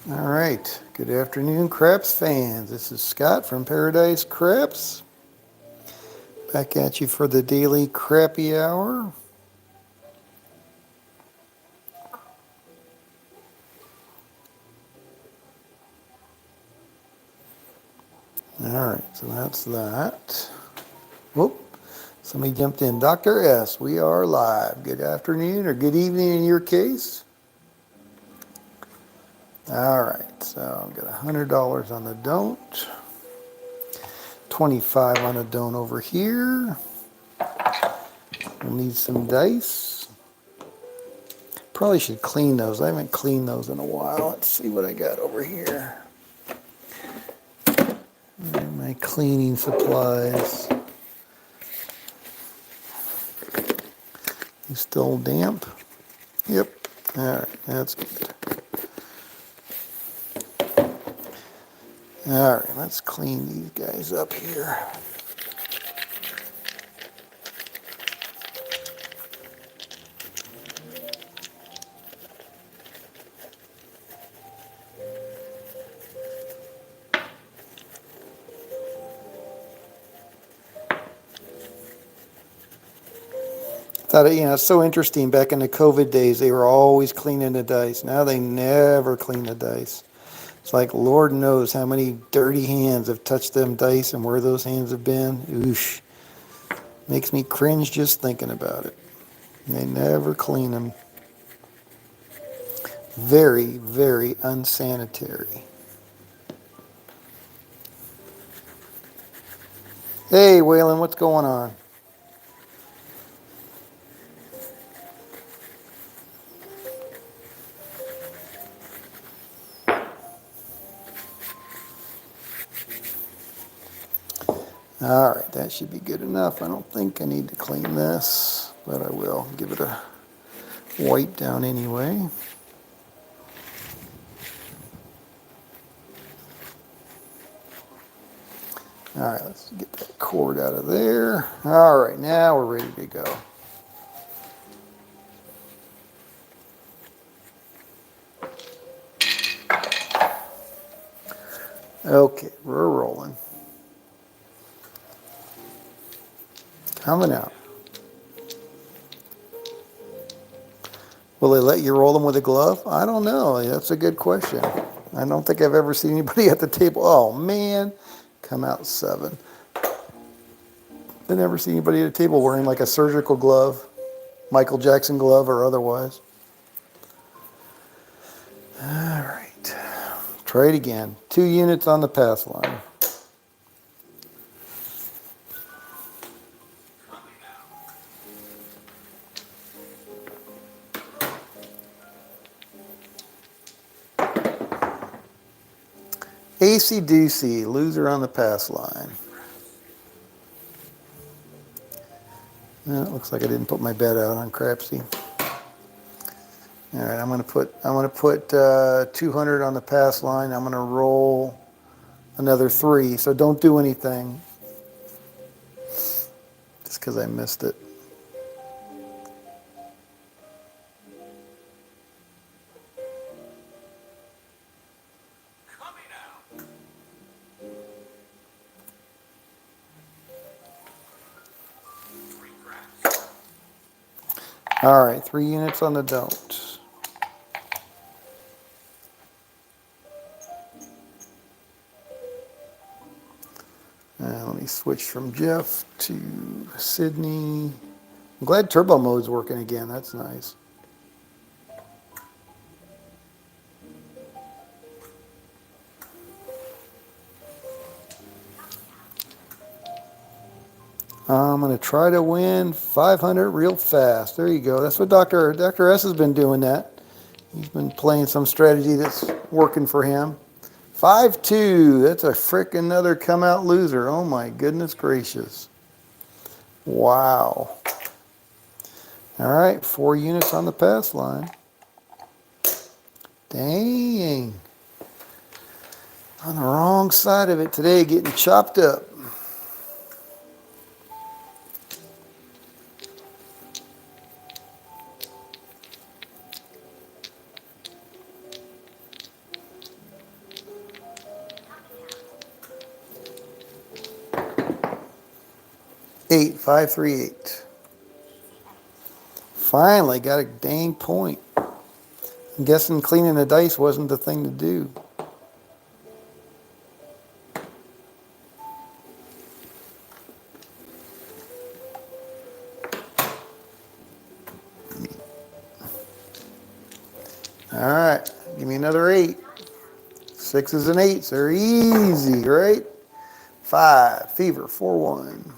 All right, good afternoon, Craps fans. This is Scott from Paradise Craps. Back at you for the daily Crappy Hour. All right, so that's that. Whoop, somebody jumped in. Dr. S, we are live. Good afternoon or good evening in your case. All right, so I've got $100 on the don't. 25 on the don't over here. We'll need some dice. Probably should clean those. I haven't cleaned those in a while. Let's see what I got over here. My cleaning supplies. You still damp? Yep. All right, that's good. All right, let's clean these guys up here. Thought, it's so interesting. Back in the COVID days, they were always cleaning the dice. Now they never clean the dice. It's like Lord knows how many dirty hands have touched them dice and where those hands have been. Oosh. Makes me cringe just thinking about it. They never clean them. Very, very unsanitary. Hey, Waylon, what's going on? All right, that should be good enough. I don't think I need to clean this, but I will give it a wipe down anyway. All right, let's get that cord out of there. All right, now we're ready to go. Okay, we're rolling. Coming out. Will they let you roll them with a glove? I don't know. That's a good question. I don't think I've ever seen anybody at the table. Oh, man. Come out 7. I never see anybody at a table wearing like a surgical glove, Michael Jackson glove or otherwise. All right. Try it again. 2 units on the pass line. AC Doocy, loser on the pass line. It looks like I didn't put my bet out on Crapsee. All right, I'm gonna put 200 on the pass line. I'm gonna roll another 3. So don't do anything, just because I missed it. All right, 3 units on the don't. Let me switch from Jeff to Sydney. I'm glad turbo mode's working again. That's nice. I'm going to try to win 500 real fast. There you go. That's what Dr. S has been doing that. He's been playing some strategy that's working for him. 5-2. That's a frickin' another come out loser. Oh my goodness gracious. Wow. All right, 4 units on the pass line. Dang. On the wrong side of it today, getting chopped up. 8, 5, 3, 8. Finally got a dang point. I'm guessing cleaning the dice wasn't the thing to do. All right, give me another 8. 6s and 8s are easy, right? 5, fever, 4, 1.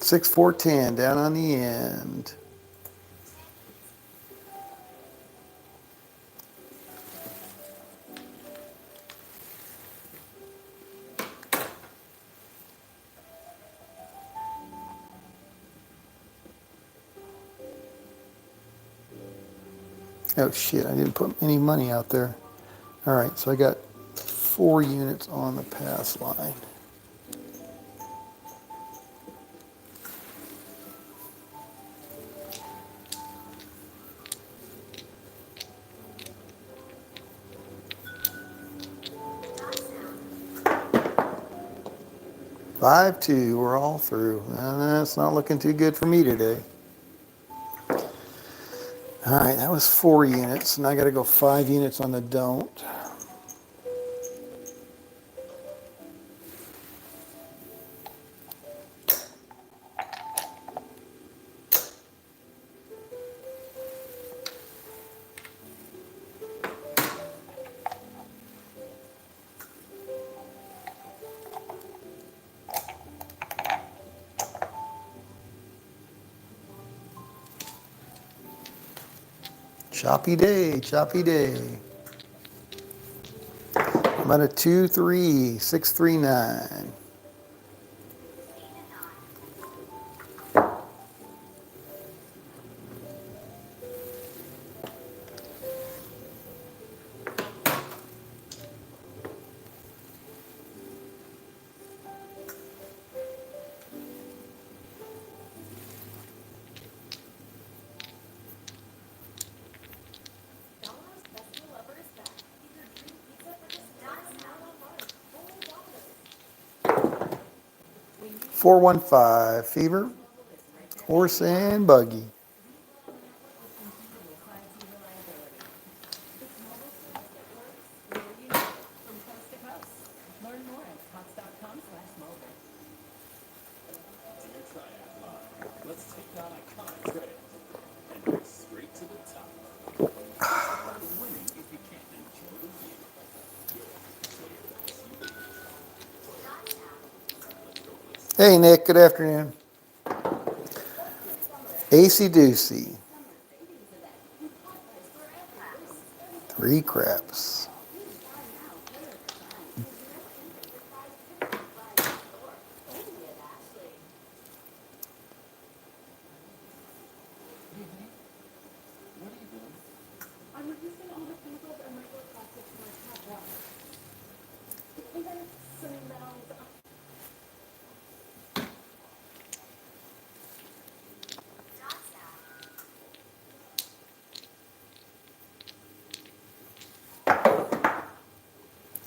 6, 4, 10, down on the end. Oh shit, I didn't put any money out there. All right, so I got 4 units on the pass line. Five, 2, we're all through. That's not looking too good for me today. All right, that was 4 units, and I got to go 5 units on the don't. Choppy day, choppy day. I'm at a 2, 3, 6, 3, 9. Four, 1, 5, fever, horse and buggy. Hey Nick, good afternoon. AC Doocy. 3 craps.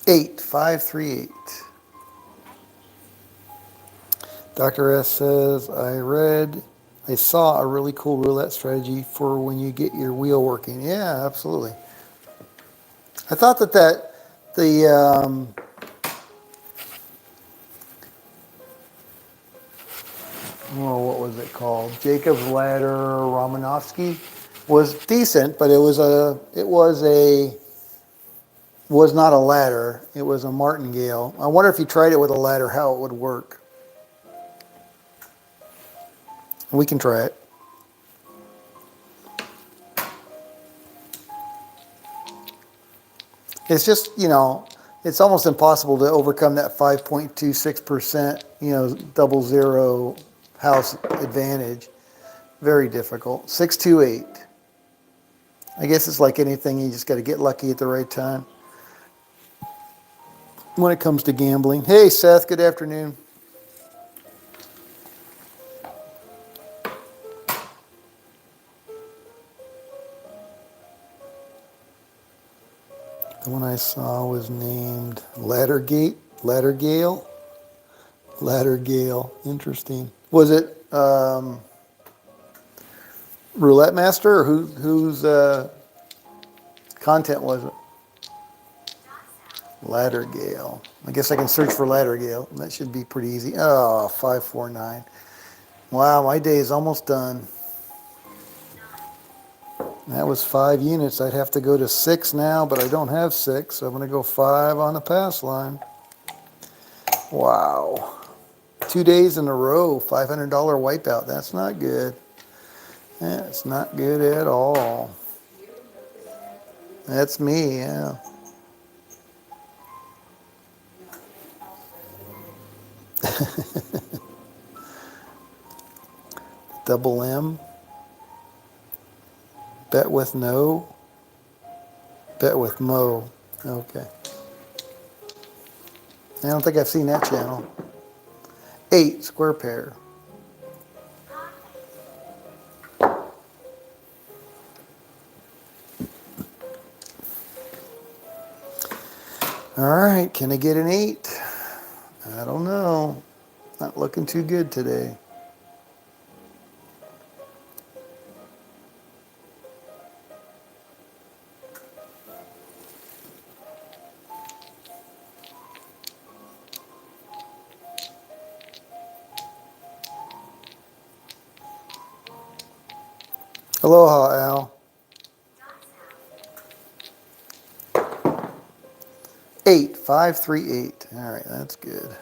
Eight, 5, 3, 8. Dr. S says, I saw a really cool roulette strategy for when you get your wheel working. Yeah, absolutely. I thought what was it called? Jacob's Ladder Romanovsky was decent, but was not a ladder. It was a martingale. I wonder if you tried it with a ladder, how it would work. We can try it. It's just, it's almost impossible to overcome that 5.26%, double zero house advantage. Very difficult. 628. I guess it's like anything, you just got to get lucky at the right time when it comes to gambling. Hey, Seth, good afternoon. The one I saw was named Laddergate, Laddergale, Laddergale. Interesting. Was it Roulette Master or whose content was it? Laddergale. I guess I can search for Laddergale. That should be pretty easy. Oh, 549. Wow, my day is almost done. That was 5 units. I'd have to go to 6 now, but I don't have 6, so I'm going to go 5 on the pass line. Wow. 2 days in a row, $500 wipeout. That's not good. That's not good at all. That's me, yeah. Double M. Bet with no. Bet with Mo. Okay. I don't think I've seen that channel. 8, square pair. All right, can I get an 8? I don't know. Not looking too good today. Aloha, Al. 8, 5, 3, 8. All right, that's good.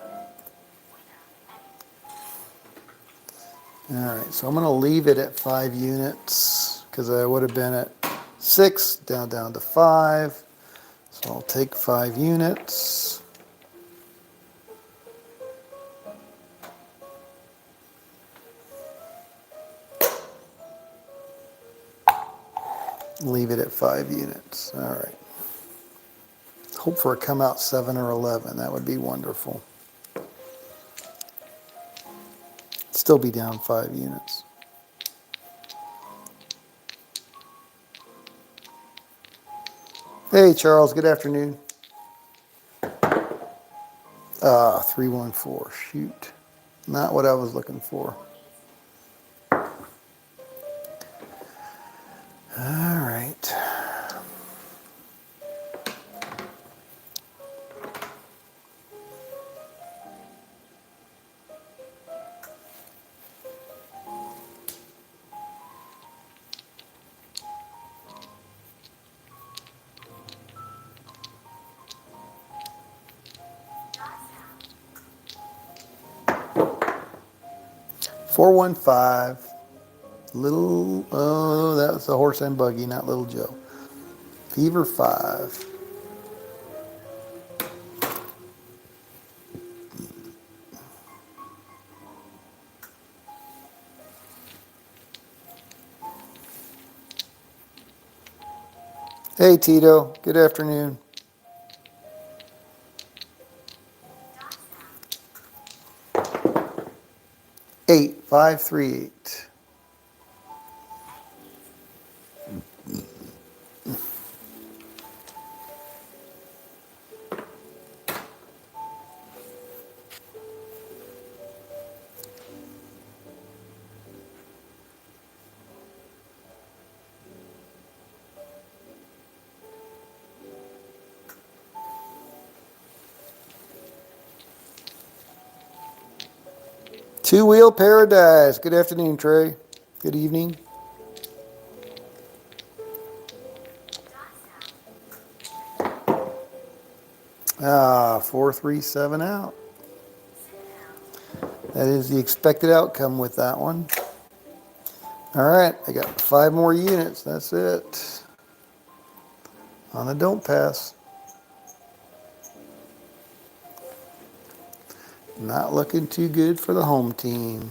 All right, so I'm going to leave it at 5 units because I would have been at 6, down to 5. So I'll take 5 units. Leave it at 5 units. All right. Hope for a come out 7 or 11. That would be wonderful. Still be down 5 units. Hey, Charles. Good afternoon. 314. Shoot. Not what I was looking for. All right. $415. Little, oh, that was the horse and buggy, not Little Joe. Fever 5. Hey, Tito. Good afternoon. 8, 5, 3, 8. Two Wheel Paradise. Good afternoon, Trey. Good evening. Ah, 437 out. That is the expected outcome with that one. All right, I got 5 more units. That's it. On the don't pass. Not looking too good for the home team.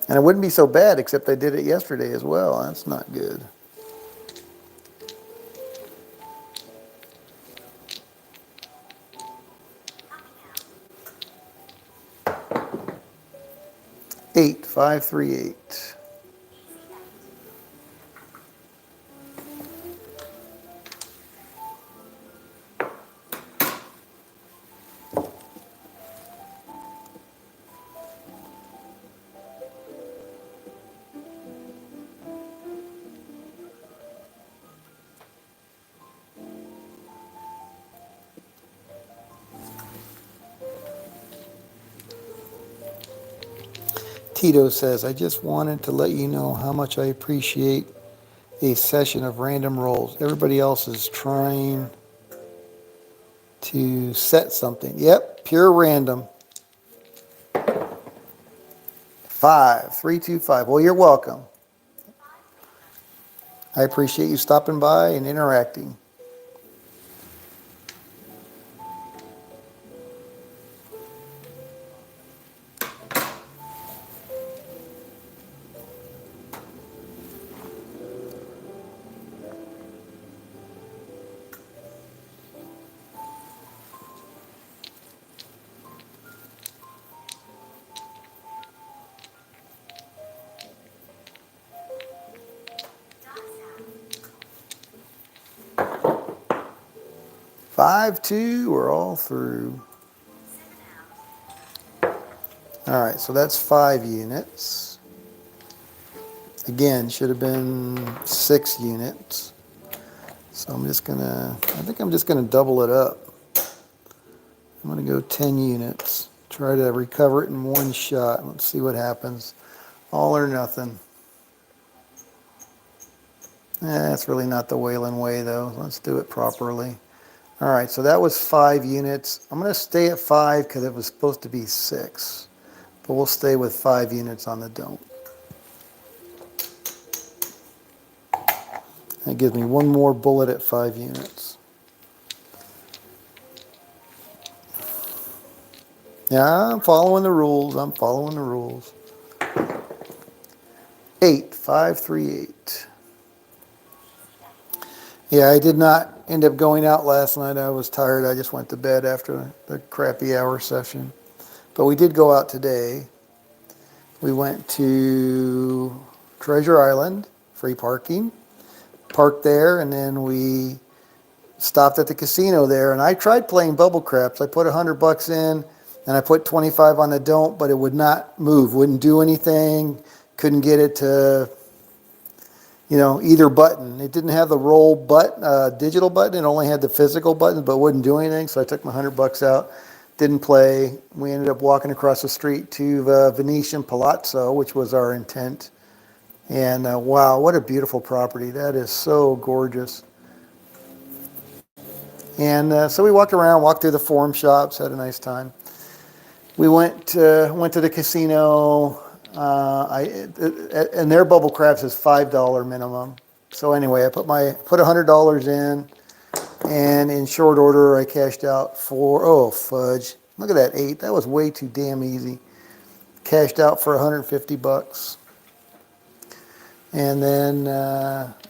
And it wouldn't be so bad, except I did it yesterday as well. That's not good. Eight, 538. Tito says, I just wanted to let you know how much I appreciate a session of random rolls. Everybody else is trying to set something. Yep, pure random. 5325. Well, you're welcome. I appreciate you stopping by and interacting. Five, two, we're all through. All right, so that's 5 units. Again, should have been 6 units. So I think I'm just gonna double it up. I'm gonna go 10 units. Try to recover it in one shot. Let's see what happens. All or nothing. That's really not the Whalen way though. Let's do it properly. All right, so that was 5 units. I'm gonna stay at 5 because it was supposed to be 6. But we'll stay with 5 units on the don't. That gives me one more bullet at 5 units. Yeah, I'm following the rules. I'm following the rules. 8, 538. Yeah, I did not end up going out last night. I was tired. I just went to bed after the crappy hour session. But we did go out today. We went to Treasure Island, free parking, parked there, and then we stopped at the casino there. And I tried playing bubble craps. I put $100 in, and I put 25 on the don't, but it would not move, wouldn't do anything, couldn't get it to, either button. It didn't have the roll digital button. It only had the physical button, but wouldn't do anything. So I took my $100 out, didn't play. We ended up walking across the street to the Venetian Palazzo, which was our intent. And wow, what a beautiful property. That is so gorgeous. And so we walked around, walked through the forum shops, had a nice time. We went to the casino. And their bubble craps is $5 minimum. So anyway, I put $100 in, and in short order I cashed out for, oh fudge, look at that 8. That was way too damn easy. Cashed out for $150. And then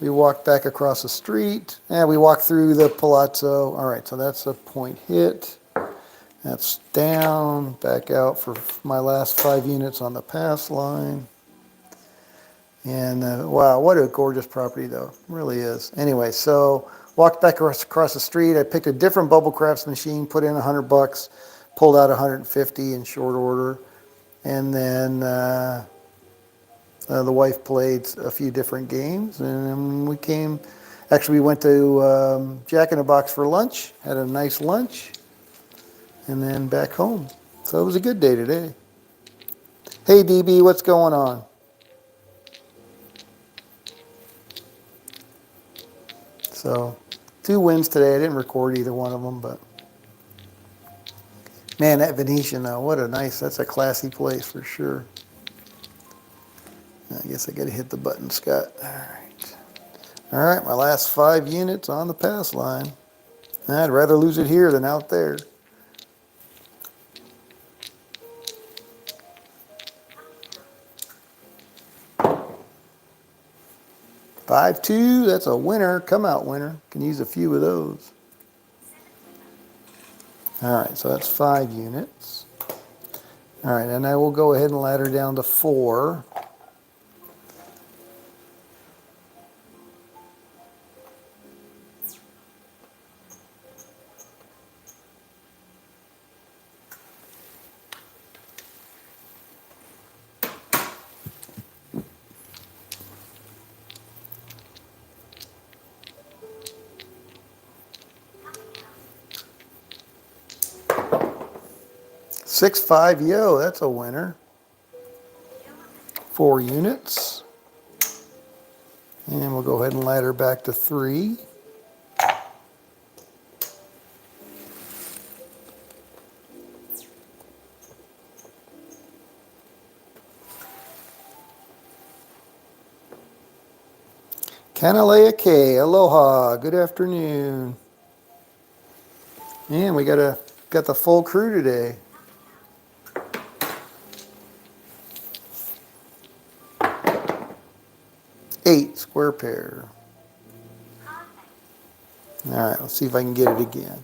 we walked back across the street, and we walked through the Palazzo. All right, so that's a point hit. That's down, back out for my last 5 units on the pass line. And wow, what a gorgeous property though, it really is. Anyway, so walked back across the street. I picked a different bubble crafts machine, put in $100, pulled out 150 in short order. And then the wife played a few different games, and then we went to Jack in the Box for lunch, had a nice lunch, and then back home. So it was a good day today. Hey DB, what's going on? So 2 wins today. I didn't record either one of them, but man, that Venetian though, that's a classy place for sure. I guess I gotta hit the button, Scott. All right, my last 5 units on the pass line. I'd rather lose it here than out there. 5-2, that's a winner. Come out winner. Can use a few of those. All right, so that's 5 units. All right, and I will go ahead and ladder down to 4. Six, 5, yo, that's a winner. 4 units. And we'll go ahead and ladder back to 3. Kanalea K, aloha, good afternoon. And we got the full crew today. Eight square pair. All right, let's see if I can get it again.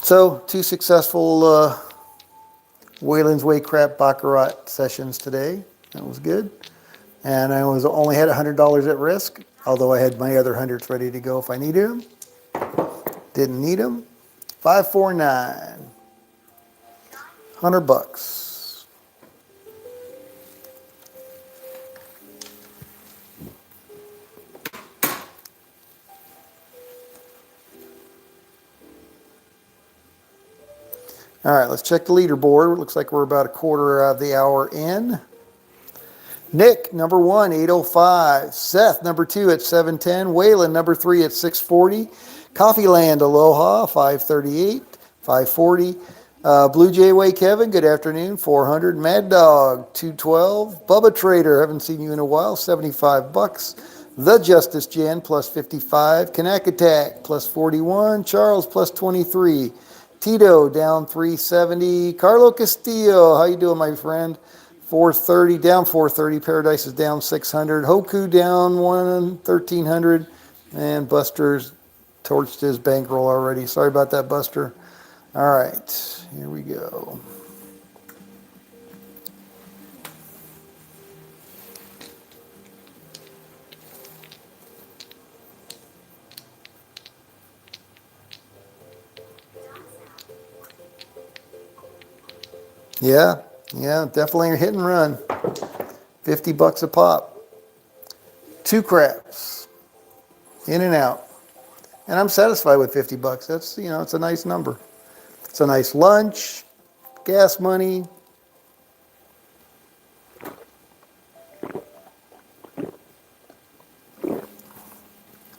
So, 2 successful Wayland's Way Crap Baccarat sessions today. That was good. And I only had $100 at risk, although I had my other hundreds ready to go if I needed them. Didn't need them. 549. $100. All right, let's check the leaderboard. Looks like we're about a quarter of the hour in. Nick, number 1, 805. Seth, number 2 at 710. Waylon, number 3 at 640. Coffeeland, aloha, 538. 540. Blue Jay Way Kevin, good afternoon, 400. Mad Dog, 212. Bubba Trader, haven't seen you in a while, $75. The Justice Jen, plus 55. Kanak Attack, plus 41. Charles, plus 23. Tito, down 370. Carlo Castillo, how you doing, my friend? 430, down 430. Paradise is down 600. Hoku down 1,300. And Buster's torched his bankroll already. Sorry about that, Buster. All right, here we go. Yeah, definitely a hit and run. $50 a pop. 2 craps. In and out. And I'm satisfied with $50. That's, it's a nice number. It's a nice lunch, gas money.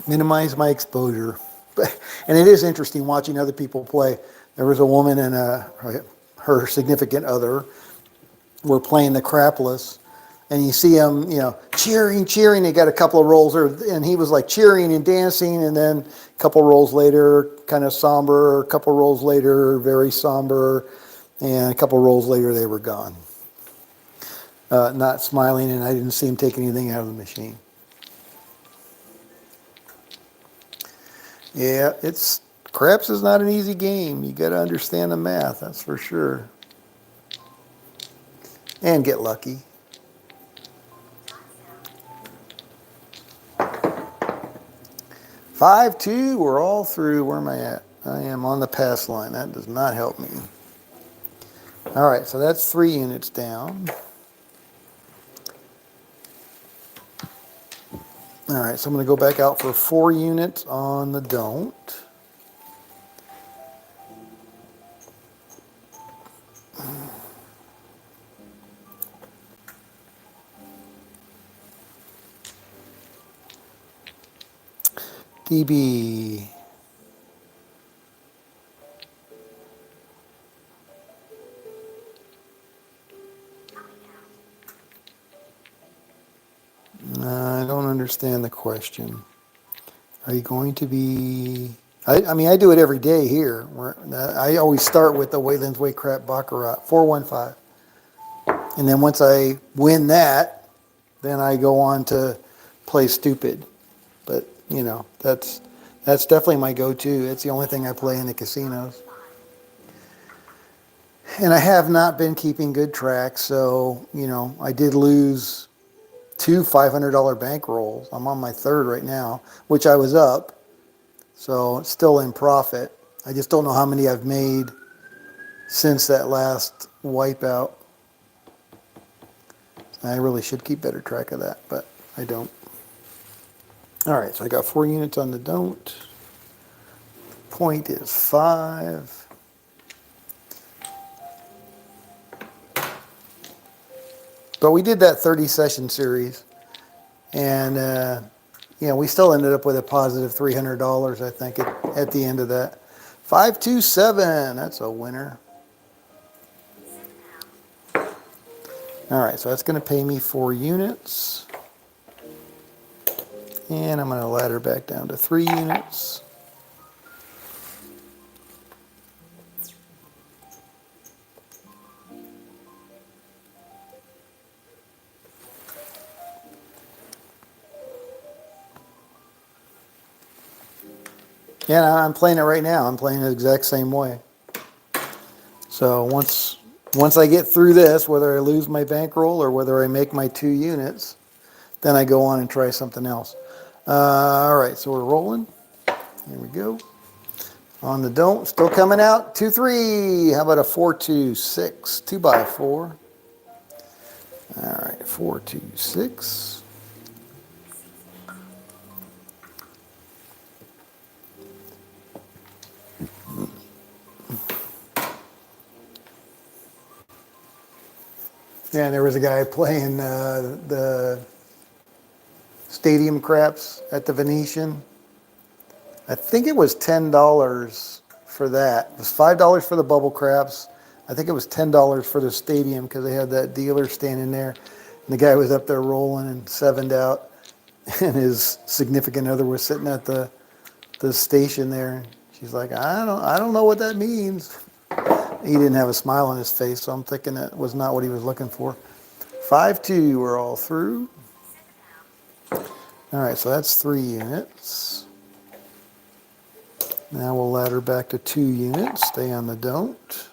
Minimize my exposure. And it is interesting watching other people play. There was a woman and her significant other were playing the crapless, and you see them, cheering. They got a couple of rolls, and he was like cheering and dancing, and then a couple rolls later, kind of somber. A couple rolls later, very somber, and a couple rolls later, they were gone. Not smiling, and I didn't see him take anything out of the machine. Yeah, craps is not an easy game. You got to understand the math, that's for sure. And get lucky. Five, 2, we're all through. Where am I at? I am on the pass line. That does not help me. All right, so that's 3 units down. All right, so I'm going to go back out for 4 units on the don't. DB. I don't understand the question. Are you going to be... I mean, I do it every day here. I always start with the Wayland's Way Crap Baccarat, 415. And then once I win that, then I go on to play stupid. But, you know, that's definitely my go-to. It's the only thing I play in the casinos. And I have not been keeping good track, so, you know, I did lose 2 $500 bankrolls. I'm on my third right now, which I was up, so it's still in profit. I just don't know how many I've made since that last wipeout. I really should keep better track of that, but I don't. All right, so I got 4 units on the don't. Point is 5. But we did that 30 session series, and you know, we still ended up with a positive $300, I think, at the end of that. 527, that's a winner. All right, so that's going to pay me 4 units. And I'm going to ladder back down to 3 units. Yeah, I'm playing it right now. I'm playing it the exact same way. So once I get through this, whether I lose my bankroll or whether I make my 2 units, then I go on and try something else. All right, so we're rolling. Here we go. On the don't, still coming out. 2-3. How about a 4-2-6? 2 by 4. All right, 4-2-6. Yeah, and there was a guy playing the stadium craps at the Venetian. I think it was $10 for that. It was $5 for the bubble craps. I think it was $10 for the stadium because they had that dealer standing there. And the guy was up there rolling and 7'd out. And his significant other was sitting at the station there. She's like, I don't know what that means. He didn't have a smile on his face, so I'm thinking that was not what he was looking for. 5-2, we're all through. All right, so that's 3 units. Now we'll ladder back to 2 units. Stay on the don't.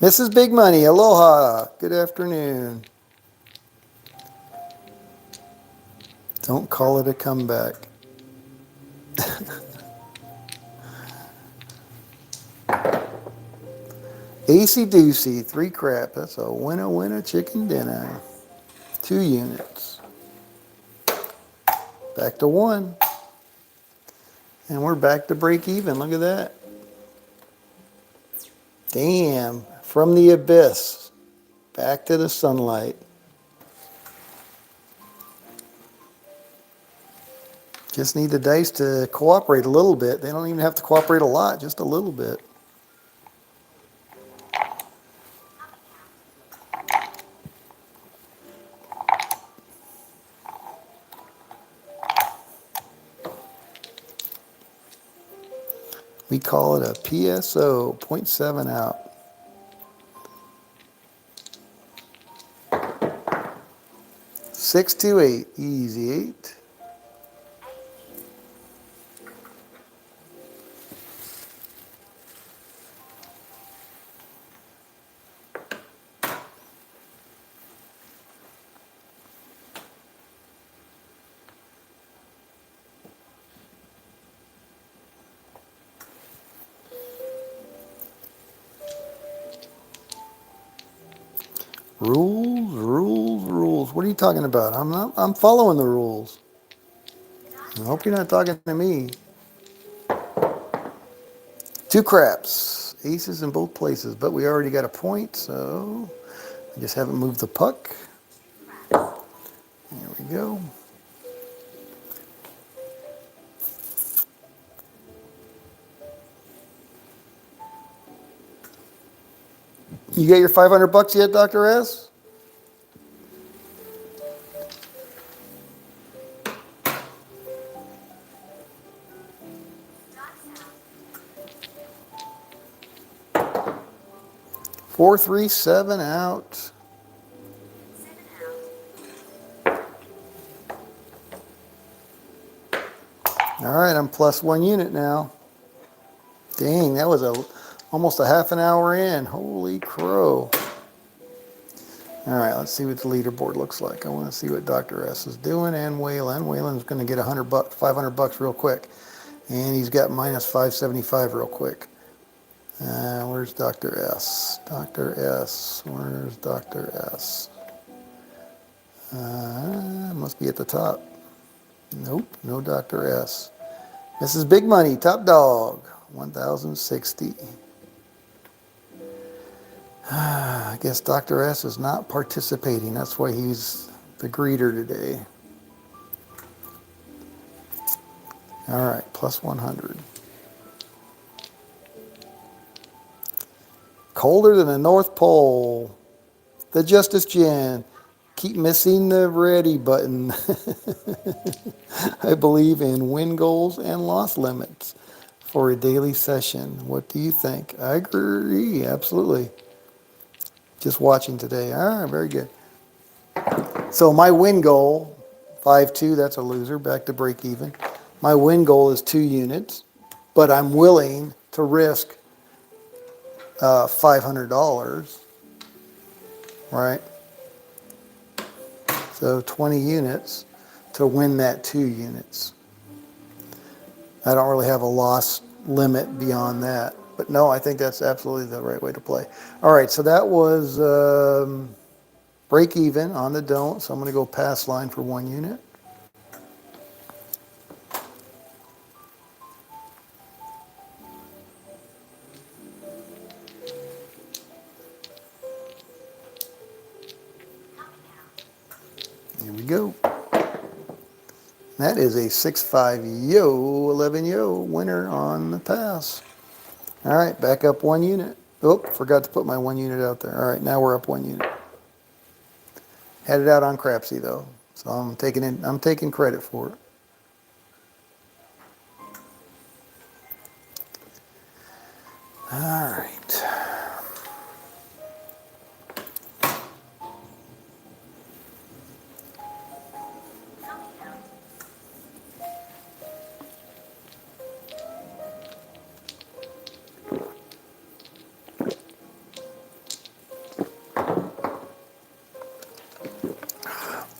Mrs. Big Money, aloha. Good afternoon. Don't call it a comeback. Acey Deucey, 3 crap. That's a winner chicken dinner. 2 units. Back to 1. And we're back to break even. Look at that. Damn. From the abyss. Back to the sunlight. Just need the dice to cooperate a little bit. They don't even have to cooperate a lot, just a little bit. We call it a PSO, 0.7 out. Six, 2, 8, easy 8. Rules, rules, rules. What are you talking about? I'm following the rules. I hope you're not talking to me. 2 craps. Aces in both places, but we already got a point, so I just haven't moved the puck. There we go. You got your 500 bucks yet, Dr. S? Four, three, seven out. All right, I'm plus 1 unit now. Dang, that was almost a half an hour in. Holy crow. All right, let's see what the leaderboard looks like. I want to see what Dr. S is doing and Waylon. Waylon's going to get 100 bucks, 500 bucks real quick. And he's got minus 575 real quick. Where's Dr. S? Dr. S. Where's Dr. S? Must be at the top. Nope, no Dr. S. Mrs. Big Money, top dog, 1,060. I guess Dr. S is not participating. That's why he's the greeter today. All right, plus 100. Colder than the North Pole. The Justice Gen. Keep missing the ready button. I believe in win goals and loss limits for a daily session. What do you think? I agree, absolutely. Just watching today. All right, very good. So my win goal, 5-2, that's a loser, back to break even. My win goal is 2 units, but I'm willing to risk $500, right? So 20 units to win that 2 units. I don't really have a loss limit beyond that. But no, I think that's absolutely the right way to play. All right, so that was break even on the don't. So I'm going to go pass line for 1 unit. Here we go. That is a 6-5 yo, 11 yo winner on the pass. All right, back up 1 unit. Oh, forgot to put my 1 unit out there. All right, now we're up 1 unit. Had it out on Crapsee though, so I'm taking credit for it. All right.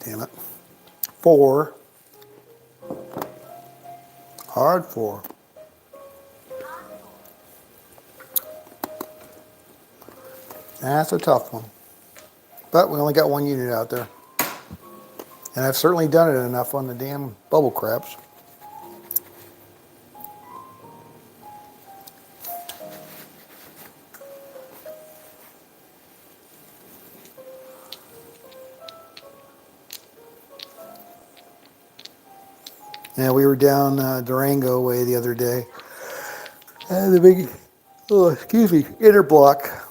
Damn it. 4. Hard 4. That's a tough one. But we only got 1 unit out there. And I've certainly done it enough on the damn bubble craps. Yeah, we were down Durango way the other day. The big, interblock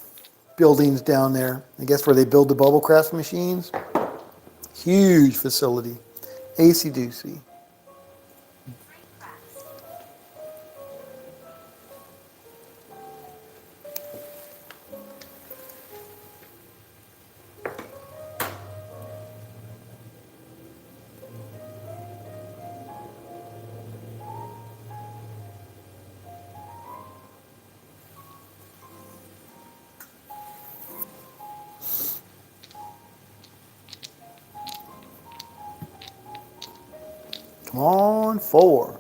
buildings down there. I guess where they build the bubble craft machines. Huge facility. AC-doocy. Come on, 4.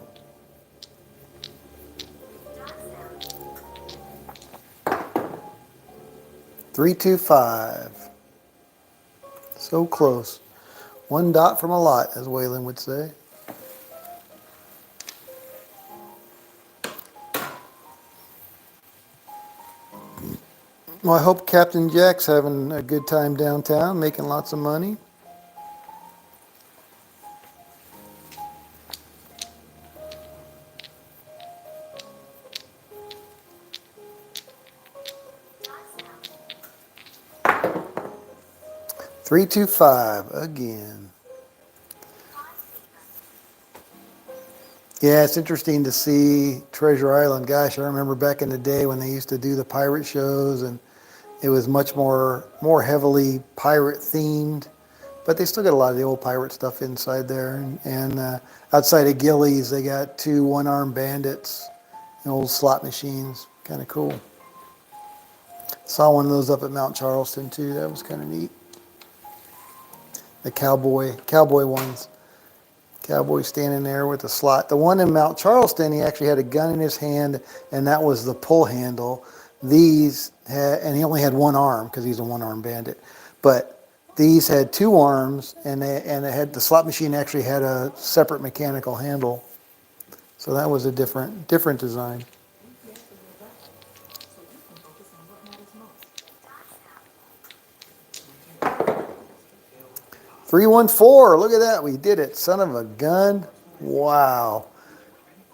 325. So close. 1 dot from a lot, as Waylon would say. Well, I hope Captain Jack's having a good time downtown, making lots of money. 325 again. Yeah, it's interesting to see Treasure Island. Gosh, I remember back in the day when they used to do the pirate shows, and it was much more heavily pirate themed. But they still got a lot of the old pirate stuff inside there. And outside of Gillies, they got two one-armed bandits, and old slot machines. Kind of cool. Saw one of those up at Mount Charleston too. That was kind of neat. The cowboy ones. Cowboy standing there with the slot. The one in Mount Charleston, he actually had a gun in his hand, and that was the pull handle. These had, and he only had one arm because he's a one-armed bandit. But these had two arms, and it had the slot machine actually had a separate mechanical handle. So that was a different design. 314, look at that, we did it. Son of a gun. Wow.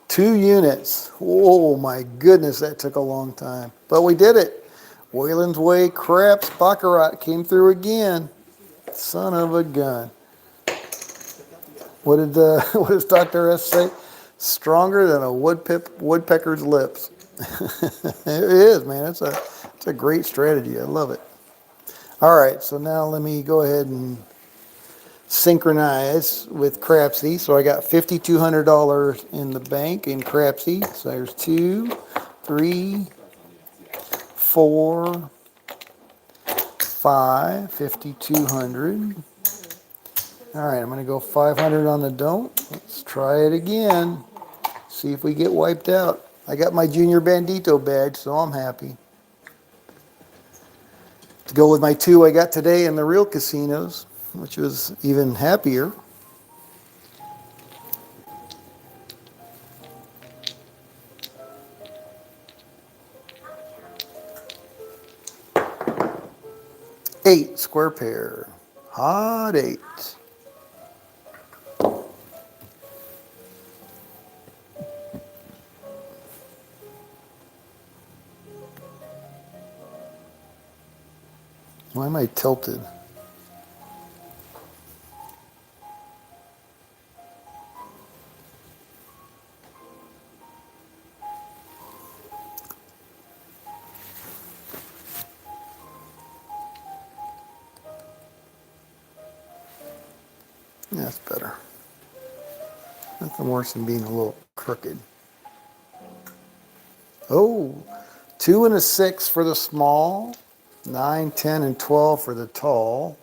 2 units. Oh my goodness, that took a long time. But we did it. Wayland's Way, Craps, Baccarat came through again. Son of a gun. What does Dr. S say? Stronger than a woodpecker's lips. It is, man. It's a great strategy. I love it. All right, so now let me go ahead and synchronize with Crapsee. So I got $5,200 in the bank in Crapsee. So there's 2, 3, 4, 5, 5,200. All right, I'm going to go 500 on the don't. Let's try it again. See if we get wiped out. I got my Junior Bandito badge, so I'm happy. To go with my 2 I got today in the real casinos, which was even happier. Eight square pair. Hot 8. Why am I tilted? That's better. Nothing worse than being a little crooked. Oh, 2 and a 6 for the small. 9, 10, and 12 for the tall.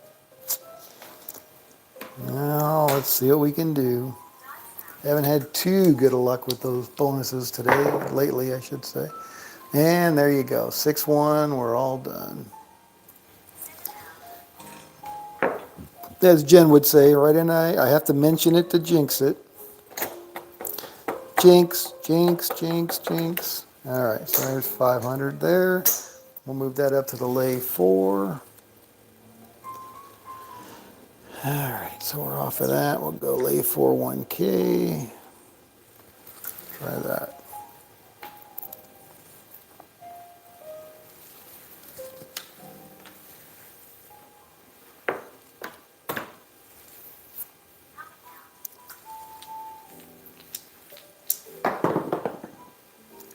Now, let's see what we can do. Haven't had too good of luck with those bonuses today, lately, I should say. And there you go, 6-1, we're all done. As Jen would say, right, and I have to mention it to jinx it. Jinx, jinx, jinx, jinx. All right, so there's 500 there. We'll move that up to the lay 4. All right, so we're off of that. We'll go lay 4 1K. Try that.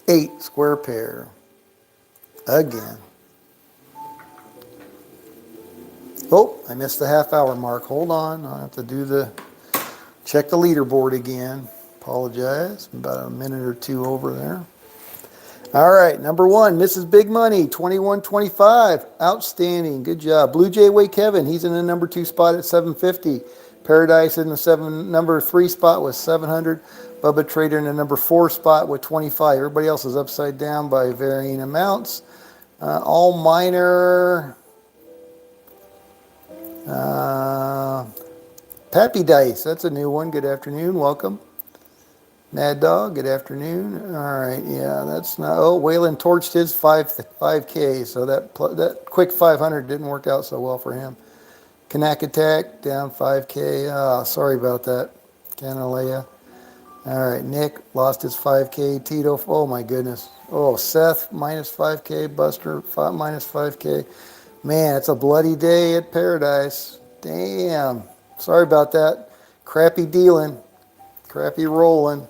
Eight square pair. Again. Oh, I missed the half-hour mark. Hold on. I'll have to check the leaderboard again. Apologize. About a minute or 2 over there. All right, number 1, Mrs. Big Money, 21.25. Outstanding. Good job. Blue Jay Way Kevin, he's in the number 2 spot at 750. Paradise in the number 3 spot with 700. Bubba Trader in the number 4 spot with 25. Everybody else is upside down by varying amounts. All minor. Pappy Dice, that's a new one. Good afternoon, welcome. Mad Dog, good afternoon. All right, yeah, that's not. Oh, Wayland torched his 5K, so that quick 500 didn't work out so well for him. Kanak Attack down 5K. Sorry about that, Canalea. All right, Nick lost his 5K. Tito, oh my goodness. Oh, Seth minus 5K. Buster minus 5K. Man, it's a bloody day at Paradise. Damn. Sorry about that. Crappy dealing. Crappy rolling.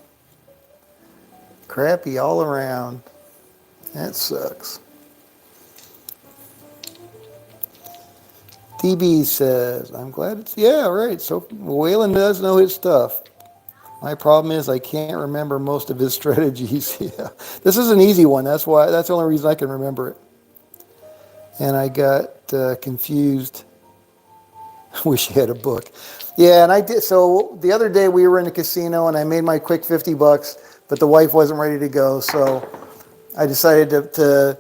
Crappy all around. That sucks. TB says, I'm glad it's, yeah, right. So Waylon does know his stuff. My problem is I can't remember most of his strategies. Yeah. This is an easy one. That's why, that's the only reason I can remember it. And I got confused. Wish you had a book. Yeah, and I did. So the other day we were in the casino and I made my quick $50, but the wife wasn't ready to go. So I decided to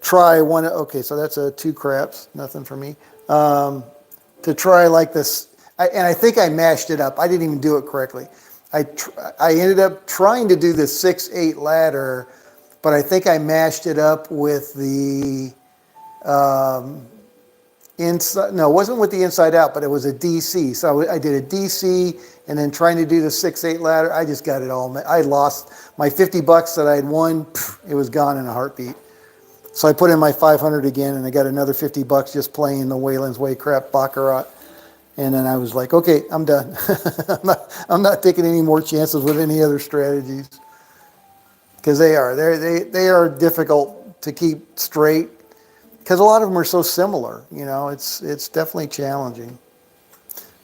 try one. Okay, so that's a 2 craps, nothing for me. To try like this, and I think I mashed it up. I didn't even do it correctly. I ended up trying to do the 6-8 ladder, but I think I mashed it up with the inside. No, it wasn't with the inside out, but it was a DC. So I did a DC, and then trying to do the 6-8 ladder. I just got it all. I lost my $50 that I had won. It was gone in a heartbeat. So I put in my 500 again, and I got another $50 just playing the Waylon's Way crap baccarat. And then I was like, okay, I'm done. I'm not taking any more chances with any other strategies, because they are difficult to keep straight, because a lot of them are so similar. You know, it's definitely challenging.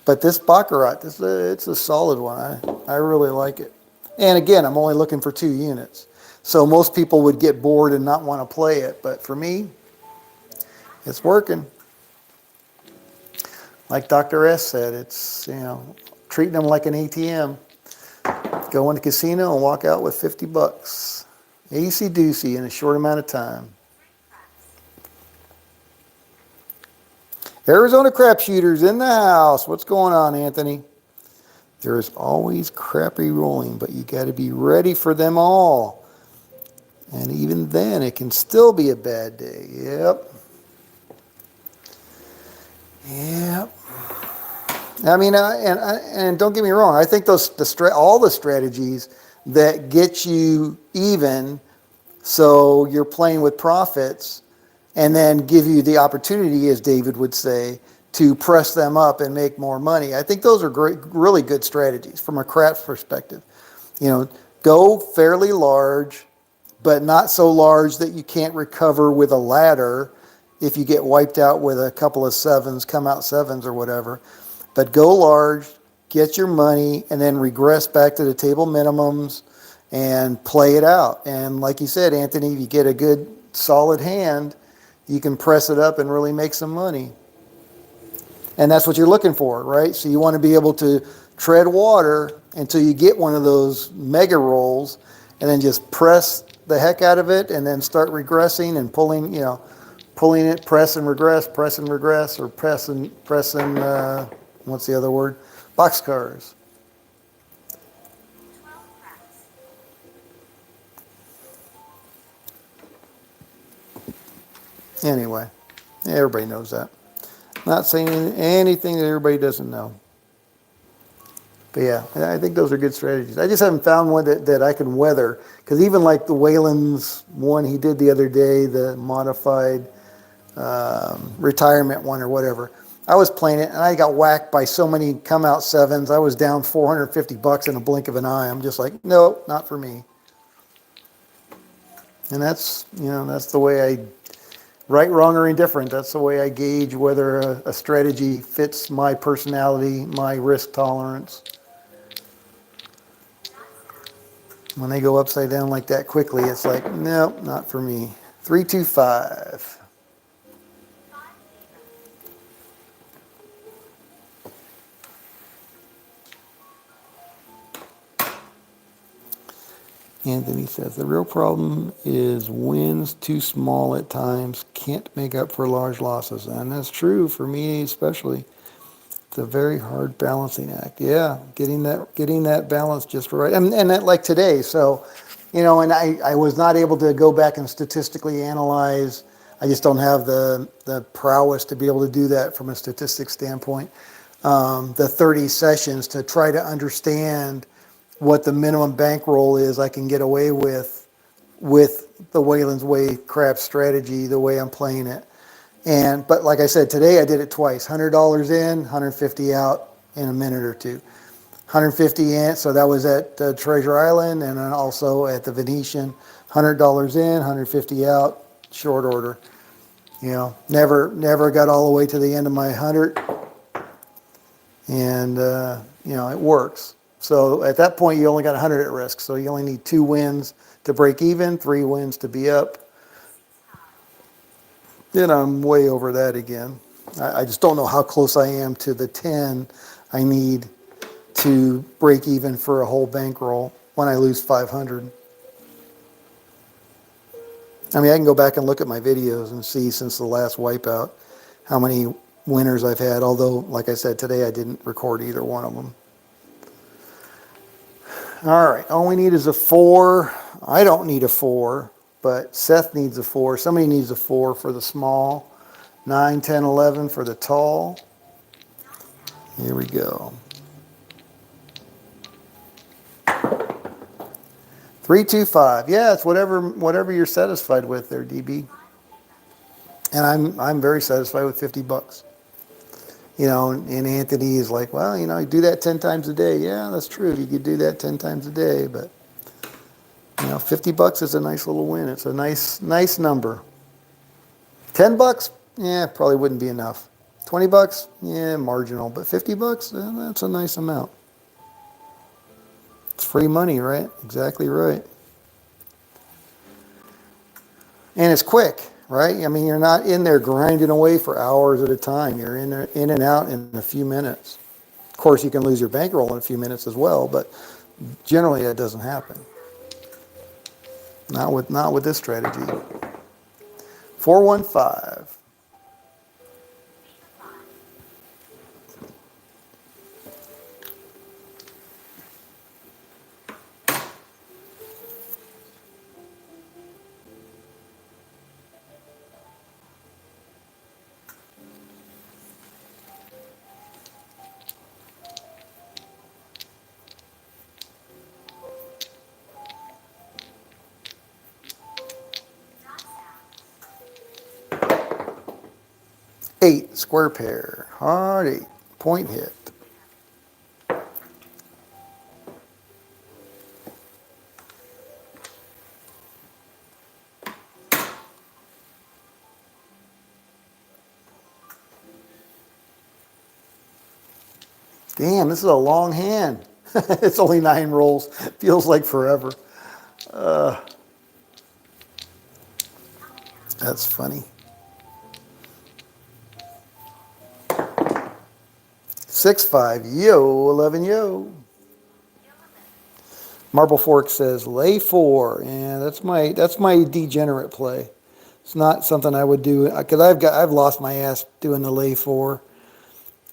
But this baccarat, it's a solid one. I really like it. And again, I'm only looking for 2 units. So most people would get bored and not want to play it, but for me, it's working. Like Dr. S said, it's, you know, treating them like an ATM. Go in the casino and walk out with $50. Easy doozy in a short amount of time. Arizona crap shooters in the house. What's going on, Anthony? There's always crappy rolling, but you got to be ready for them all. And even then, it can still be a bad day. Yep. Yep. I mean, and don't get me wrong. I think all the strategies that get you even, so you're playing with profits, and then give you the opportunity, as David would say, to press them up and make more money. I think those are great, really good strategies from a craps perspective. You know, go fairly large, but not so large that you can't recover with a ladder if you get wiped out with a couple of 7s, come out 7s or whatever. But go large, get your money, and then regress back to the table minimums and play it out. And like you said, Anthony, if you get a good solid hand, you can press it up and really make some money. And that's what you're looking for, right? So you want to be able to tread water until you get one of those mega rolls, and then just press the heck out of it, and then start regressing and pulling, you know, pulling it, press and regress, or pressing, what's the other word? Boxcars. Anyway, everybody knows that. Not saying anything that everybody doesn't know. But yeah, I think those are good strategies. I just haven't found one that I can weather. Because even like the Waylon's one he did the other day, the modified retirement one or whatever, I was playing it and I got whacked by so many come out 7s. I was down $450 in a blink of an eye. I'm just like, no, not for me. And that's, you know, that's the way I, right, wrong, or indifferent, that's the way I gauge whether a strategy fits my personality, my risk tolerance. When they go upside down like that quickly, it's like, nope, not for me. 325. Anthony says, the real problem is wins too small at times, can't make up for large losses. And that's true for me especially. It's a very hard balancing act. Yeah, getting that balance just right. And that, like today, so, you know, and I was not able to go back and statistically analyze. I just don't have the prowess to be able to do that from a statistics standpoint. The 30 sessions to try to understand what the minimum bankroll is I can get away with the Waylon's Way crap strategy, the way I'm playing it. But like I said, today I did it twice. $100 in, 150 out in a minute or two. 150 in, so that was at Treasure Island and then also at the Venetian. $100 in, 150 out, short order. You know, never got all the way to the end of my 100, and you know, it works. So at that point, you only got 100 at risk. So you only need 2 wins to break even, 3 wins to be up. Then I'm way over that again. I just don't know how close I am to the 10 I need to break even for a whole bankroll when I lose 500. I mean, I can go back and look at my videos and see since the last wipeout how many winners I've had, although, like I said, today I didn't record either one of them. All right, all we need is a 4. I don't need a 4, but Seth needs a 4. Somebody needs a 4 for the small. 9, 10, 11 for the tall. Here we go. 3, 2, 5. Yeah, it's whatever you're satisfied with there, DB. And I'm very satisfied with $50. You know, and Anthony is like, well, you know, you do that 10 times a day. Yeah, that's true. You could do that 10 times a day, but you know, $50 is a nice little win. It's a nice number. $10, yeah, probably wouldn't be enough. $20, yeah, marginal. But $50, that's a nice amount. It's free money, right? Exactly right. And it's quick, right? I mean, you're not in there grinding away for hours at a time. You're in there, in and out in a few minutes. Of course, you can lose your bankroll in a few minutes as well, but generally that doesn't happen. Not with this strategy. 415. Eight, square pair, hard 8, point hit. Damn, this is a long hand. It's only 9 rolls. Feels like forever. That's funny. 6, 5, yo, 11, yo. Marble Fork says lay 4, and that's my degenerate play. It's not something I would do because I've lost my ass doing the lay 4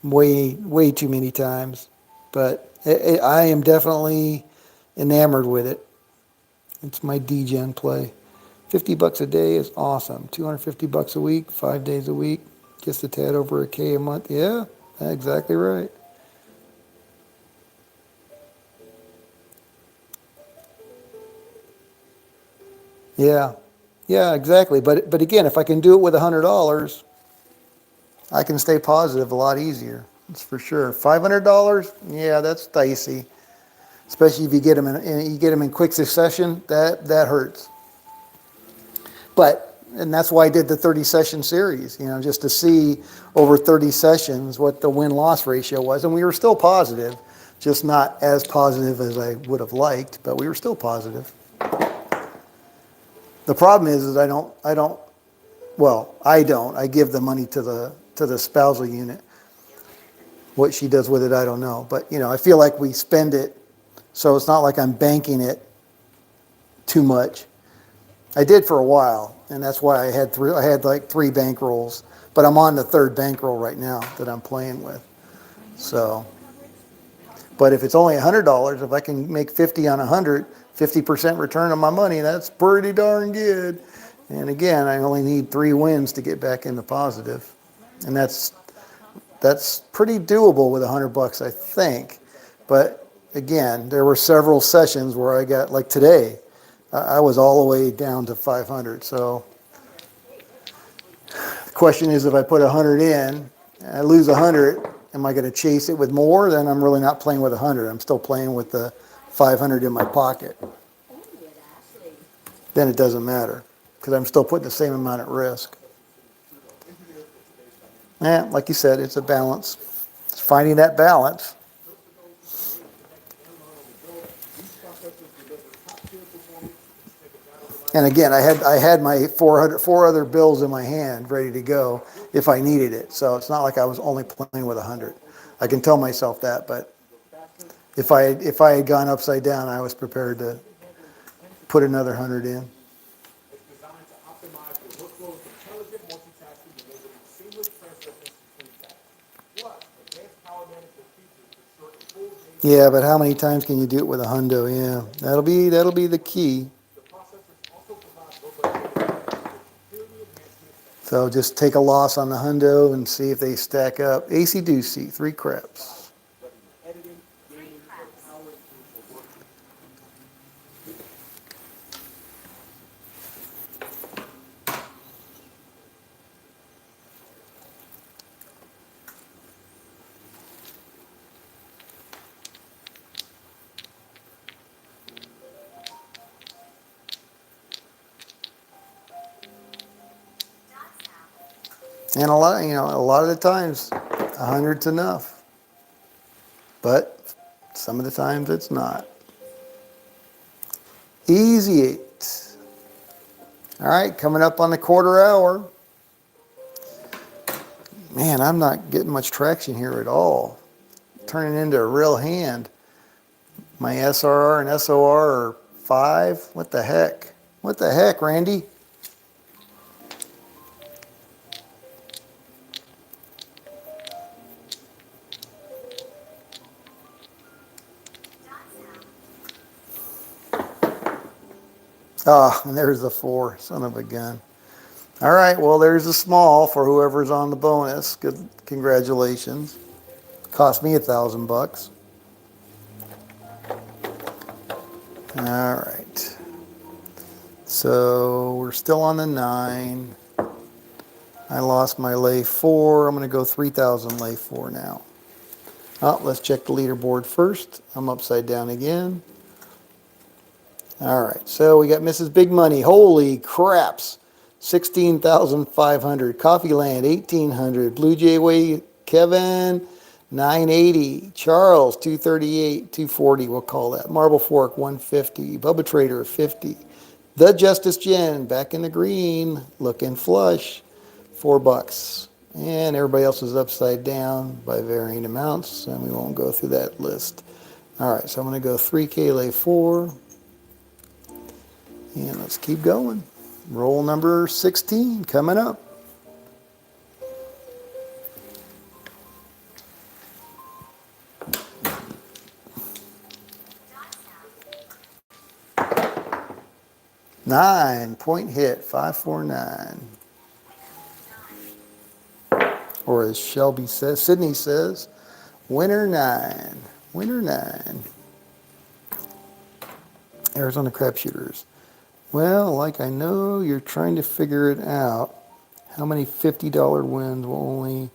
way too many times, but I am definitely enamored with it. It's my degen play. $50 a day is awesome. $250 a week, 5 days a week, just a tad over $1,000 a month. Yeah, exactly right. Yeah, yeah, exactly. But again, if I can do it with $100, I can stay positive a lot easier. That's for sure. $500, yeah, that's dicey. Especially if you get them in quick succession, that hurts. And that's why I did the 30 session series, you know, just to see over 30 sessions what the win-loss ratio was. And we were still positive, just not as positive as I would have liked, but we were still positive. The problem is I don't, I give the money to the spousal unit. What she does with it, I don't know. But, you know, I feel like we spend it, so it's not like I'm banking it too much. I did for a while, and that's why I had like 3 bankrolls, but I'm on the 3rd bankroll right now that I'm playing with. So, but if it's only $100, if I can make 50 on 100, 50% return on my money, that's pretty darn good. And again, I only need 3 wins to get back into positive, and that's pretty doable with $100, I think. But again, there were several sessions where I got, like today, I was all the way down to 500. So the Question is, if I put 100 in, and I lose 100, am I going to chase it with more? Then I'm really not playing with 100. I'm still playing with the 500 in my pocket. Then it doesn't matter because I'm still putting the same amount at risk. Yeah, like you said, it's a balance. It's finding that balance. And again, I had my four other bills in my hand ready to go if I needed it. So it's not like I was only playing with 100. I can tell myself that, but if I had gone upside down, I was prepared to put another 100 in. Yeah, but how many times can you do it with a hundo? Yeah, that'll be the key. So just take a loss on the hundo and see if they stack up. AC Doocy, 3 craps. And a lot of the times, 100's enough. But some of the times it's not. Easy 8. All right, coming up on the quarter hour. Man, I'm not getting much traction here at all. Turning into a real hand. My SRR and SOR are 5. What the heck? What the heck, Randy? Ah, and there's the 4. Son of a gun. All right, well, there's a small for whoever's on the bonus. Good, congratulations. Cost me $1,000. All right. So we're still on the 9. I lost my lay 4. I'm going to go 3,000 lay 4 now. Oh, let's check the leaderboard first. I'm upside down again. All right, so we got Mrs. Big Money. Holy craps. 16,500. Coffee Land, 1,800. Blue Jay Way, Kevin, 980. Charles, 238, 240, we'll call that. Marble Fork, 150. Bubba Trader, 50. The Justice Jen, back in the green, looking flush, $4. And everybody else is upside down by varying amounts, and we won't go through that list. All right, so I'm going to go 3K lay 4. And let's keep going. Roll number 16 coming up. Nine-point hit, 549. Or as Shelby says, Sydney says, winner 9. Winner 9. Arizona Crap Shooters. Well, like I know you're trying to figure it out. How many $50 wins will only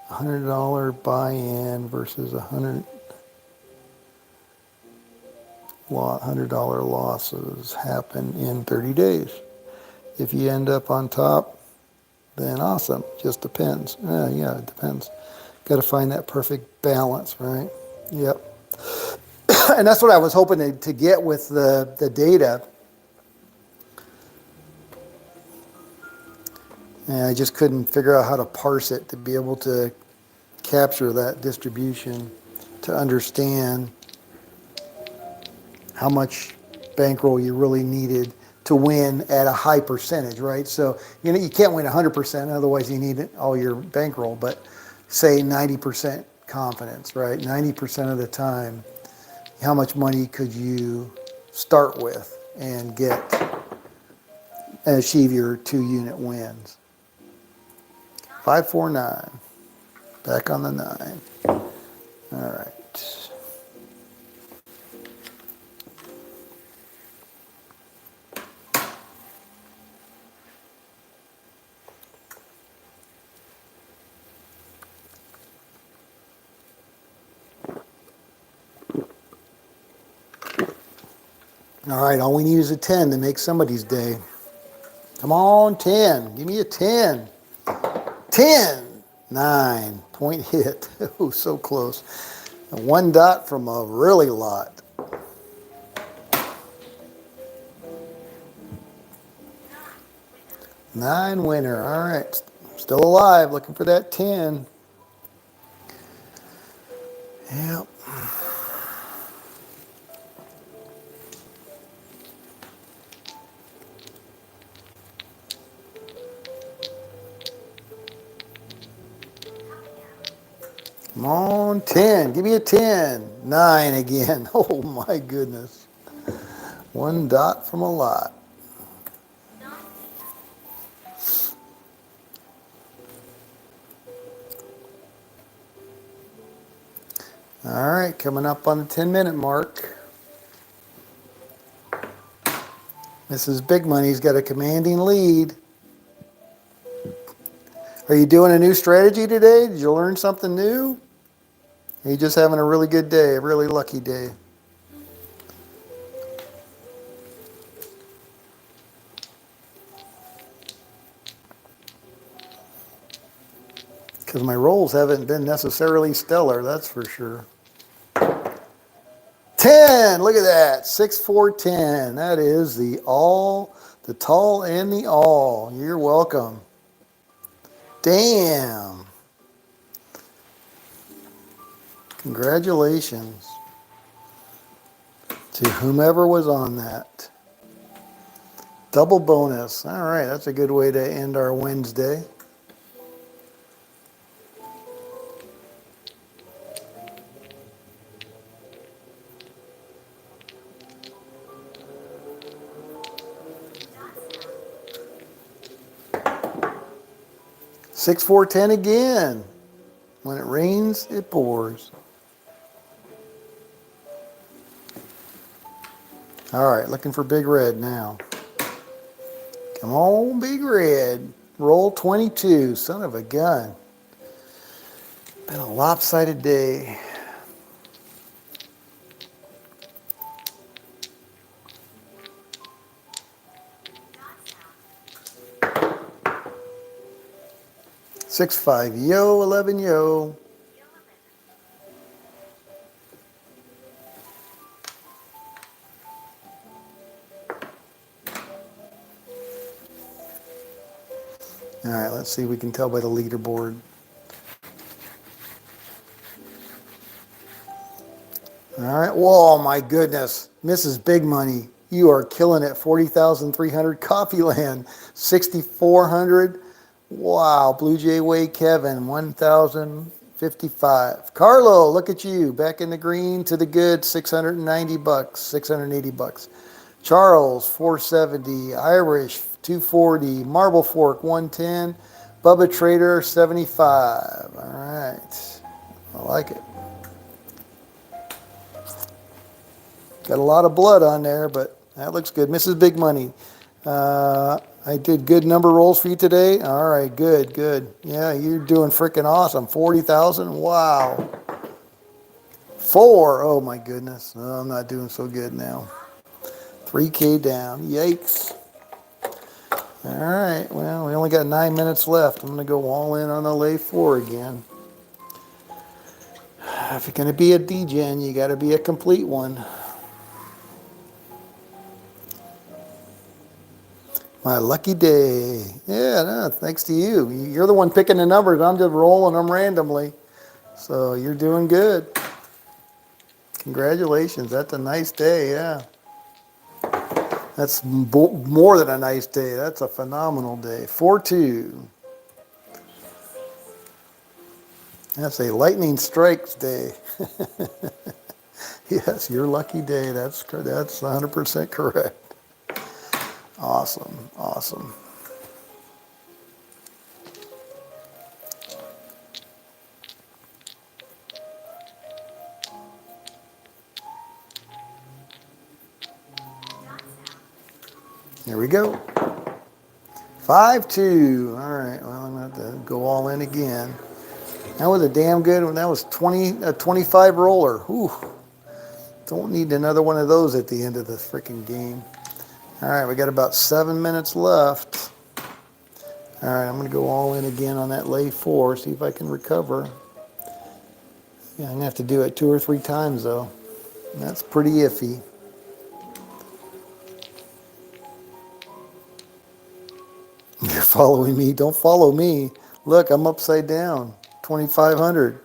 $100 buy-in versus $100 losses happen in 30 days? If you end up on top, then awesome. Just depends. Yeah, it depends. Got to find that perfect balance, right? Yep. And that's what I was hoping to get with the data. And I just couldn't figure out how to parse it to be able to capture that distribution, to understand how much bankroll you really needed to win at a high percentage, right? So you can't win 100%, otherwise you need all your bankroll, but say 90% confidence, right? 90% of the time, how much money could you start with and achieve your 2-unit wins? 549, back on the 9. All right. All right, all we need is a 10 to make somebody's day. Come on, 10. Give me a 10. 10. 9. Point hit. Oh, so close. One dot from a really lot. 9 winner. All right. Still alive. Looking for that 10. Yep. Come on, 10. Give me a 10. 9 again. Oh, my goodness. One dot from a lot. All right, coming up on the 10-minute mark. Mrs. Big Money's got a commanding lead. Are you doing a new strategy today? Did you learn something new? Are you just having a really good day, a really lucky day? Because my rolls haven't been necessarily stellar, that's for sure. 10, look at that, 6, 4, 10. That is the tall and the all. You're welcome. Damn. Congratulations to whomever was on that. Double bonus. All right, that's a good way to end our Wednesday. Six, 4, 10 again. When it rains, it pours. All right, looking for Big Red now. Come on, Big Red. Roll 22. Son of a gun. Been a lopsided day. Six, 5, yo, 11, yo. All right, let's see if we can tell by the leaderboard. All right, whoa, my goodness. Mrs. Big Money, you are killing it. 40,300. Coffee Land, 6,400. Wow, Blue Jay Way Kevin, 1,055. Carlo, look at you, back in the green to the good, 690 bucks, 680 bucks. Charles, 470. Irish, 240. Marble Fork, 110. Bubba Trader, 75. All right, I like it. Got a lot of blood on there, but that looks good. Mrs. Big Money, I did good number rolls for you today. All right, good, good. Yeah, you're doing freaking awesome. 40,000, wow. 4, oh my goodness. Oh, I'm not doing so good now. 3K down, yikes. All right, well, we only got 9 minutes left. I'm gonna go all in on the lay 4 again. If you're gonna be a DGen, you gotta be a complete one. My lucky day. Yeah, no, thanks to you. You're the one picking the numbers. I'm just rolling them randomly. So you're doing good. Congratulations. That's a nice day, yeah. That's more than a nice day. That's a phenomenal day. 4-2. That's a lightning strikes day. Yes, your lucky day. That's 100% correct. Awesome, awesome. Here we go. 5-2. All right, well, I'm going to have to go all in again. That was a damn good one. That was a 25 roller. Whew. Don't need another one of those at the end of the freaking game. All right, we got about 7 minutes left. All right, I'm going to go all in again on that lay 4, see if I can recover. Yeah, I'm going to have to do it 2 or 3 times, though. That's pretty iffy. You're following me. Don't follow me. Look, I'm upside down. 2,500.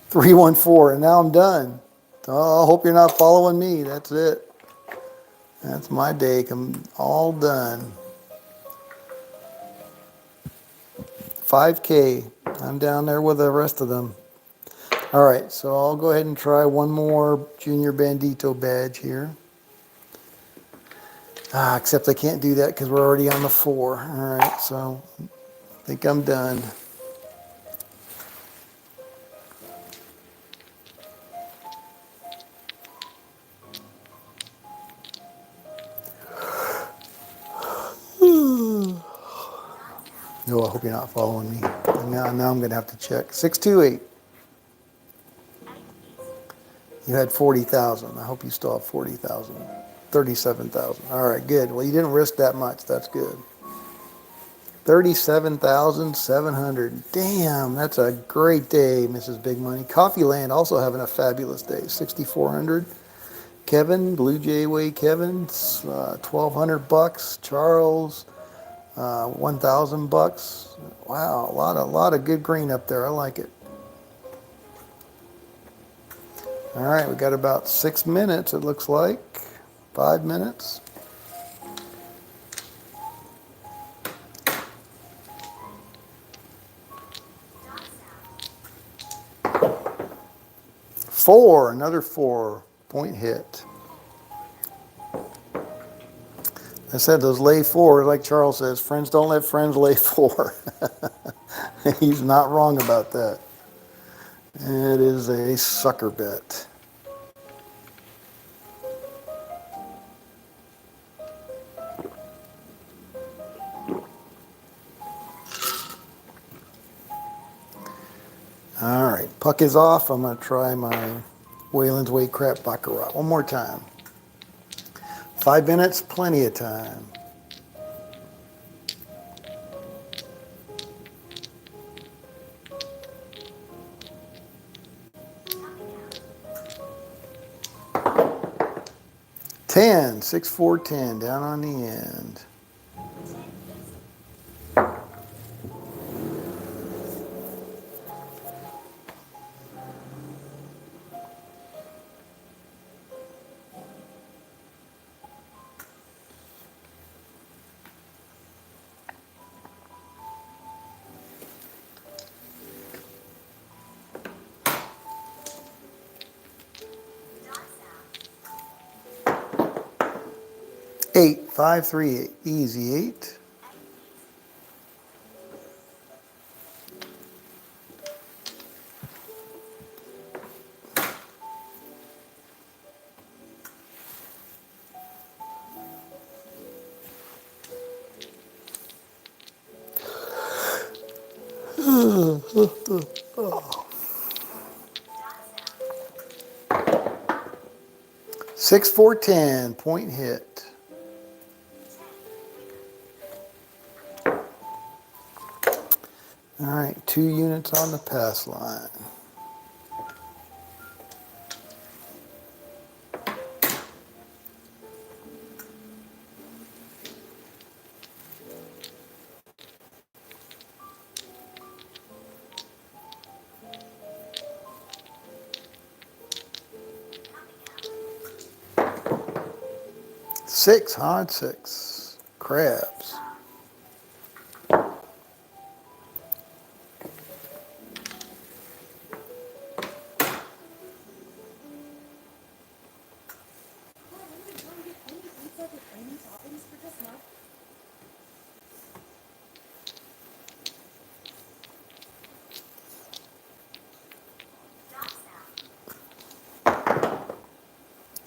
314, and now I'm done. Oh, I hope you're not following me. That's it. That's my day. I'm all done. 5K. I'm down there with the rest of them. All right, so I'll go ahead and try one more Junior Bandito badge here. Except I can't do that because we're already on the 4. All right, so I think I'm done. No, I hope you're not following me. Now I'm going to have to check. 628. You had 40,000. I hope you still have 40,000. 37,000. All right, good. Well, you didn't risk that much. That's good. 37,700. Damn, that's a great day, Mrs. Big Money. Coffee Land also having a fabulous day. 6,400. Kevin, Blue Jay Way Kevin, 1,200 bucks. Charles, 1,000 bucks. Wow, a lot of good green up there. I like it. All right, we got about 6 minutes, it looks like. 5 minutes. Four, another 4-point hit. I said those lay 4, like Charles says, friends don't let friends lay 4. He's not wrong about that. It is a sucker bet. All right, puck is off. I'm going to try my Wayland's Way Crap Baccarat one more time. 5 minutes, plenty of time. Ten, 6, 4, 10, down on the end. Eight, 5, 3, 8. Easy 8. Oh. 6, 4, 10, point hit. All right, 2 units on the pass line. Six, hard 6. Crabs.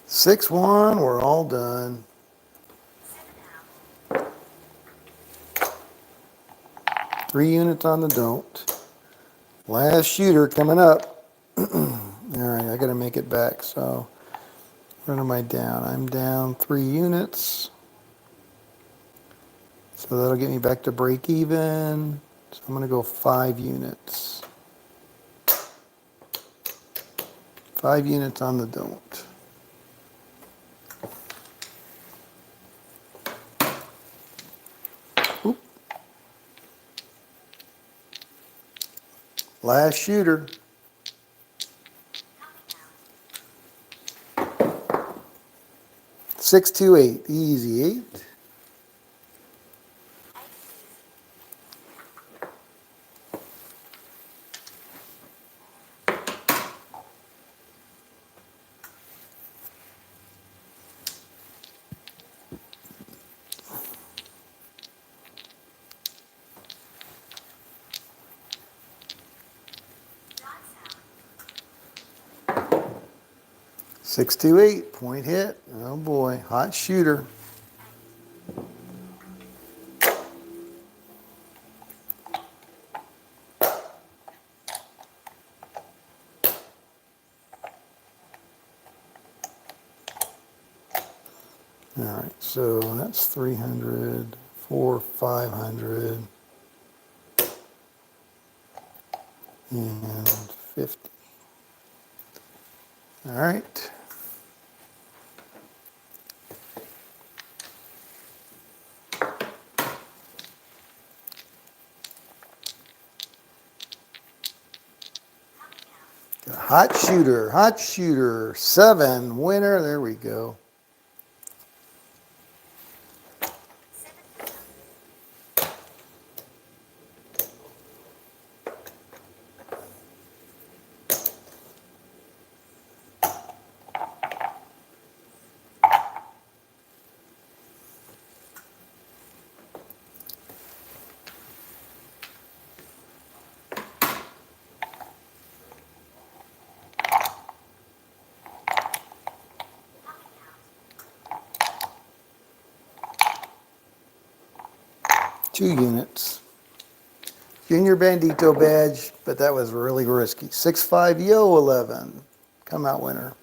Six, 1, we're all done. Three units on the don't. Last shooter coming up. All right, I got to make it back. So what am I down? I'm down 3 units. So that'll get me back to break even. So I'm going to go 5 units. 5 units on the don't. Oop. Last shooter. 628. Easy 8. Six two eight, point hit. Oh boy, hot shooter. All right, so that's 300, 500, and 50. All right. Hot shooter, 7, winner, there we go. Two units. Junior Bandito badge, but that was really risky. 6-5 yo 11. Come out winner.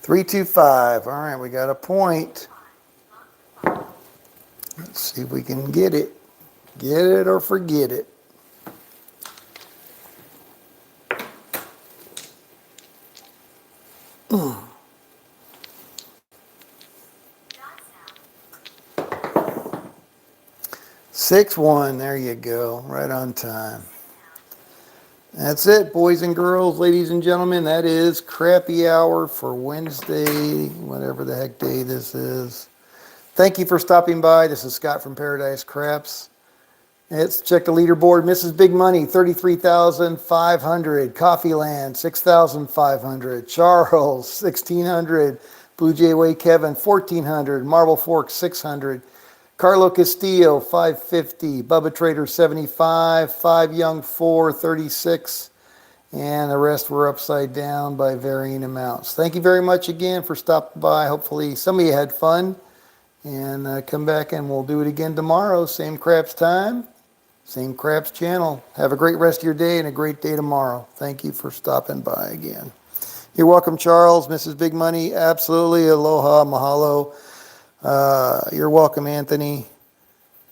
Three, 2, 5. All right, we got a point. Let's see if we can get it. Get it or forget it. Mm. 6-1. There you go. Right on time. That's it, boys and girls, ladies and gentlemen. That is Crappy Hour for Wednesday, whatever the heck day this is. Thank you for stopping by. This is Scott from Paradise Craps. Let's check the leaderboard. Mrs. Big Money, 33,500. Coffee Land, 6,500. Charles, 1,600. Blue Jay Way Kevin, 1,400. Marble Fork, 600. Carlo Castillo, 550. Bubba Trader, 75. 5 Young, 436. And the rest were upside down by varying amounts. Thank you very much again for stopping by. Hopefully some of you had fun. And come back and we'll do it again tomorrow. Same Craps time, same Craps channel. Have a great rest of your day and a great day tomorrow. Thank you for stopping by again. You're welcome, Charles, Mrs. Big Money. Absolutely. Aloha, mahalo. You're welcome, Anthony.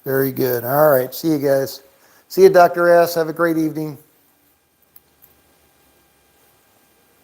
Very good. All right. See you guys. See you, Dr. S. Have a great evening.